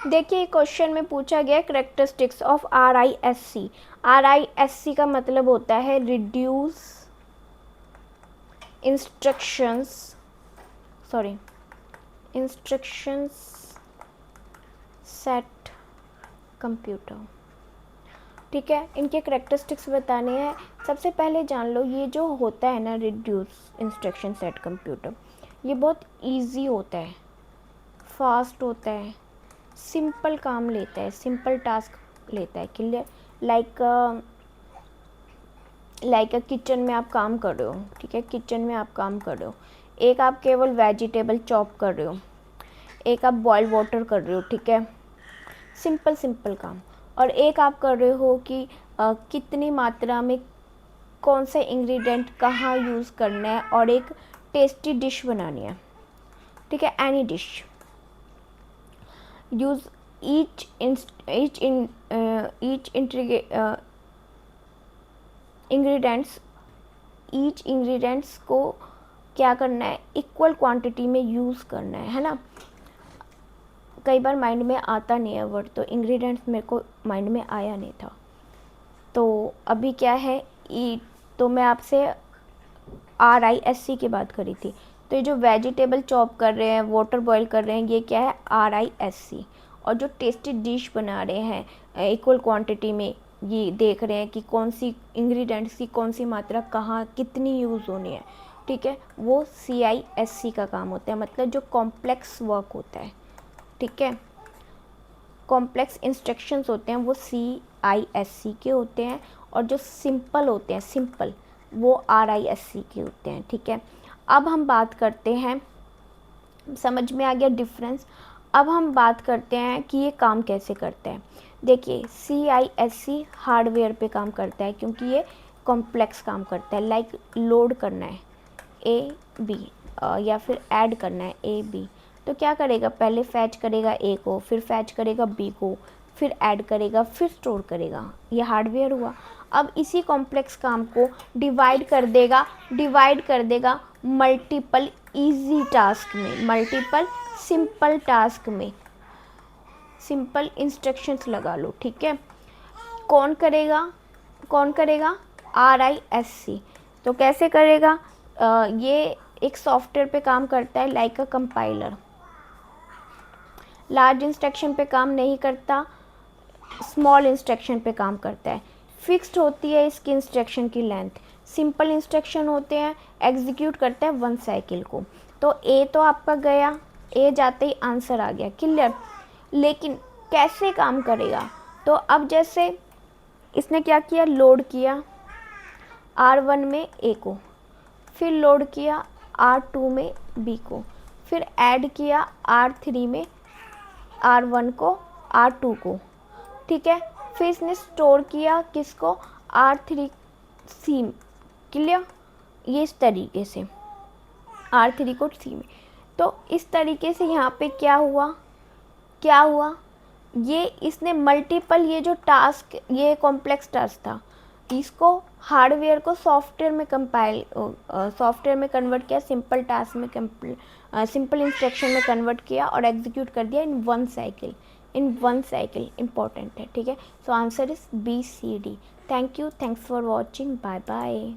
देखिए क्वेश्चन में पूछा गया करेक्टरिस्टिक्स ऑफ RISC। RISC का मतलब होता है रिड्यूस इंस्ट्रक्शंस सेट कंप्यूटर। ठीक है, इनके करेक्टरिस्टिक्स बताने हैं। सबसे पहले जान लो ये जो होता है ना रिड्यूस इंस्ट्रक्शन सेट कंप्यूटर, ये बहुत इजी होता है, फास्ट होता है, सिंपल काम लेता है, सिंपल टास्क लेता है। क्लियर? लाइक किचन में आप काम कर रहे हो, ठीक है, किचन में आप काम कर रहे हो, एक आप केवल वेजिटेबल चॉप कर रहे हो, एक आप बॉयल वाटर कर रहे हो, ठीक है, सिंपल काम। और एक आप कर रहे हो कि कितनी मात्रा में कौन सा इंग्रेडिएंट कहाँ यूज़ करना है और एक टेस्टी डिश बनानी है, ठीक है, any dish. Use each ingredients को क्या करना है, इक्वल क्वांटिटी में यूज़ करना है ना। कई बार माइंड में आता नहीं है वर्ड, तो इंग्रेडिएंट्स मेरे को माइंड में आया नहीं था, तो अभी क्या है तो मैं आपसे RISC की बात करी थी। तो ये जो वेजिटेबल चॉप कर रहे हैं, वाटर बॉईल कर रहे हैं, ये क्या है, RISC। और जो टेस्टी डिश बना रहे हैं इक्वल क्वांटिटी में, ये देख रहे हैं कि कौन सी इंग्रेडिएंट्स की कौन सी मात्रा कहाँ कितनी यूज़ होनी है, ठीक है, वो CISC का काम होता है। मतलब जो कॉम्प्लेक्स वर्क होता है, ठीक है, कॉम्प्लेक्स इंस्ट्रक्शंस होते हैं वो CISC के होते हैं, और जो सिंपल होते हैं, सिंपल, वो RISC के होते हैं, ठीक है। अब हम बात करते हैं, समझ में आ गया डिफरेंस। अब हम बात करते हैं कि ये काम कैसे करते हैं। देखिए CISC हार्डवेयर पे काम करता है, क्योंकि ये कॉम्प्लेक्स काम करता है। लाइक लोड करना है AB या फिर ऐड करना है AB, तो क्या करेगा, पहले फैच करेगा A को, फिर फैच करेगा B को, फिर ऐड करेगा, फिर स्टोर करेगा। ये हार्डवेयर हुआ। अब इसी कॉम्प्लेक्स काम को डिवाइड कर देगा मल्टीपल इजी टास्क में, मल्टीपल सिंपल टास्क में। सिंपल इंस्ट्रक्शंस लगा लो, ठीक है। कौन करेगा RISC। तो कैसे करेगा, ये एक सॉफ्टवेयर पे काम करता है, लाइक अ कंपाइलर। लार्ज इंस्ट्रक्शन पे काम नहीं करता, स्मॉल इंस्ट्रक्शन पे काम करता है। फिक्स्ड होती है इसकी इंस्ट्रक्शन की लेंथ। सिंपल इंस्ट्रक्शन होते हैं, एग्जीक्यूट करता है 1 साइकिल को। तो A तो आपका गया, A जाते ही आंसर आ गया, क्लियर। लेकिन कैसे काम करेगा, तो अब जैसे इसने क्या किया, लोड किया R1 में A को, फिर लोड किया R2 में B को, फिर ऐड किया R3 में R1 को, R2 को, ठीक है। फिर इसने स्टोर किया किसको, R3C, क्लियर। ये इस तरीके से R3 को C में। तो इस तरीके से यहाँ पे क्या हुआ, ये इसने मल्टीपल, ये जो टास्क, ये कॉम्प्लेक्स टास्क था, इसको हार्डवेयर को सॉफ्टवेयर में कन्वर्ट किया, सिंपल टास्क में सिंपल इंस्ट्रक्शन में कन्वर्ट किया और एग्जीक्यूट कर दिया इन वन साइकिल। इंपॉर्टेंट है, ठीक है। So answer is BCD। Thanks for watching, bye bye.